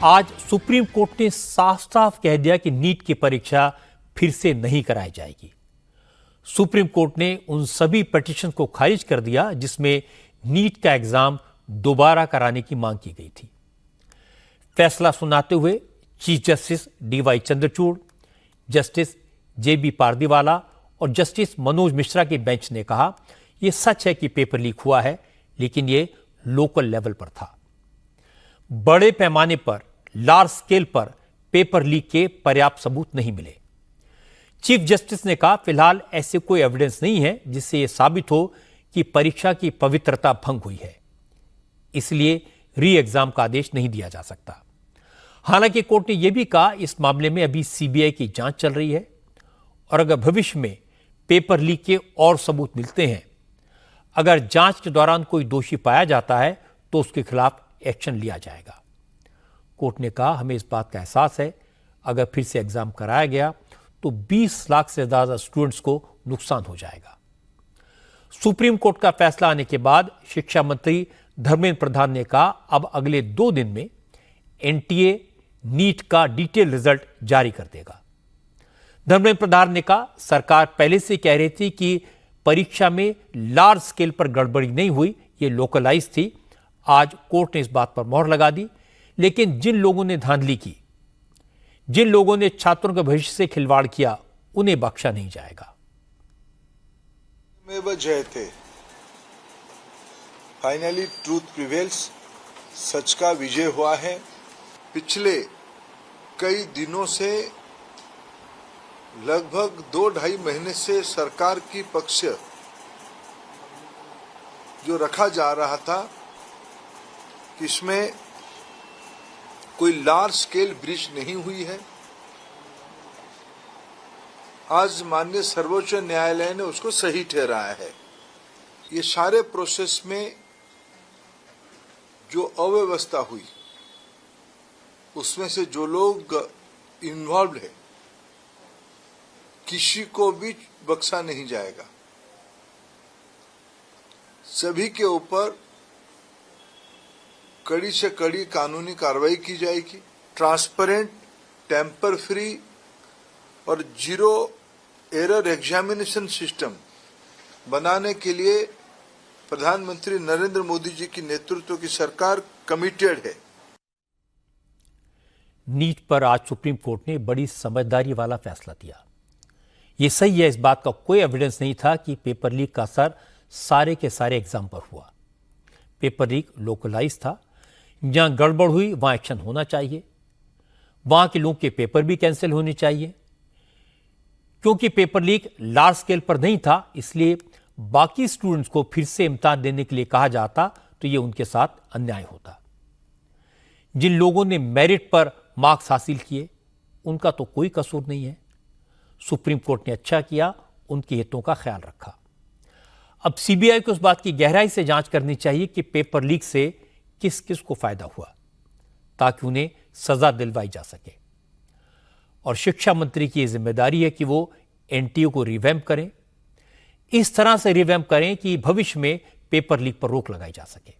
आज supreme court ने साफ साफ कह दिया कि नीट की परीक्षा फिर से नहीं कराई जाएगी। सुप्रीम कोर्ट ने उन सभी पिटीशन को खारिज कर दिया जिसमें नीट का एग्जाम दोबारा कराने की मांग की गई थी। फैसला सुनाते हुए chief justice DY Chandrachud, justice JB Pardiwala और जस्टिस मनोज मिश्रा की बेंच ने कहा, यह सच है कि पेपर लीक हुआ है, लेकिन यह लोकल लेवल पर था। बड़े पैमाने पर, लार्ज स्केल पर पेपर लीक के पर्याप्त सबूत नहीं मिले। चीफ जस्टिस ने कहा, फिलहाल ऐसे कोई एविडेंस नहीं है जिससे यह साबित हो कि परीक्षा की पवित्रता भंग हुई है, इसलिए री एग्जाम का आदेश नहीं दिया जा सकता। हालांकि कोर्ट ने यह भी कहा, इस मामले में अभी सीबीआई की जांच चल रही है और अगर भविष्य में पेपर लीक के और सबूत मिलते हैं, अगर जांच के दौरान कोई दोषी पाया जाता है तो उसके खिलाफ एक्शन लिया जाएगा। कोर्ट ने कहा, हमें इस बात का एहसास है, अगर फिर से एग्जाम कराया गया तो 20 लाख से ज्यादा स्टूडेंट्स को नुकसान हो जाएगा। सुप्रीम कोर्ट का फैसला आने के बाद शिक्षा मंत्री धर्मेंद्र प्रधान ने कहा, अब अगले 2 दिन में एनटीए नीट का डिटेल रिजल्ट जारी कर देगा। धर्मेंद्र प्रधान ने कहा, सरकार पहले से कह रही थी कि परीक्षा में लार्ज स्केल पर गड़बड़ी नहीं हुई, ये लोकलाइज थी। आज कोर्ट ने इस बात पर मोहर लगा दी, लेकिन जिन लोगों ने धांधली की, जिन लोगों ने छात्रों के भविष्य से खिलवाड़ किया, उन्हें बख्शा नहीं जाएगा। जयते, फाइनली ट्रूथ प्रिवेल्स, सच का विजय हुआ है। पिछले कई दिनों से, लगभग 2-2.5 महीने से सरकार की पक्ष जो रखा जा रहा था कि इसमें कोई लार्ज स्केल ब्रीच नहीं हुई है, आज माननीय सर्वोच्च न्यायालय ने उसको सही ठहराया है। ये सारे प्रोसेस में जो अव्यवस्था हुई, उसमें से जो लोग इन्वॉल्व है, किसी को भी बख्शा नहीं जाएगा। सभी के ऊपर कड़ी से कड़ी कानूनी कार्रवाई की जाएगी। ट्रांसपेरेंट, टेम्पर फ्री और जीरो एरर एग्जामिनेशन सिस्टम बनाने के लिए प्रधानमंत्री नरेंद्र मोदी जी की नेतृत्व की सरकार कमिटेड है। नीट पर आज सुप्रीम कोर्ट ने बड़ी समझदारी वाला फैसला दिया। यह सही है, इस बात का कोई एविडेंस नहीं था कि पेपर लीक का असर सारे के सारे एग्जाम पर हुआ। पेपर लीक लोकलाइज था, जहां गड़बड़ हुई वहां एक्शन होना चाहिए, वहां के लोगों के पेपर भी कैंसिल होने चाहिए। क्योंकि पेपर लीक लार्ज स्केल पर नहीं था, इसलिए बाकी स्टूडेंट्स को फिर से इम्तिहान देने के लिए कहा जाता तो यह उनके साथ अन्याय होता। जिन लोगों ने मेरिट पर मार्क्स हासिल किए, उनका तो कोई कसूर नहीं है। सुप्रीम कोर्ट ने अच्छा किया, उनके हितों का ख्याल रखा। अब सीबीआई को उस बात की गहराई से जांच करनी चाहिए कि पेपर लीक से किस किस को फायदा हुआ, ताकि उन्हें सजा दिलवाई जा सके। और शिक्षा मंत्री की यह जिम्मेदारी है कि वो एनटीए को रिवैम्प करें, इस तरह से रिवैम्प करें कि भविष्य में पेपर लीक पर रोक लगाई जा सके।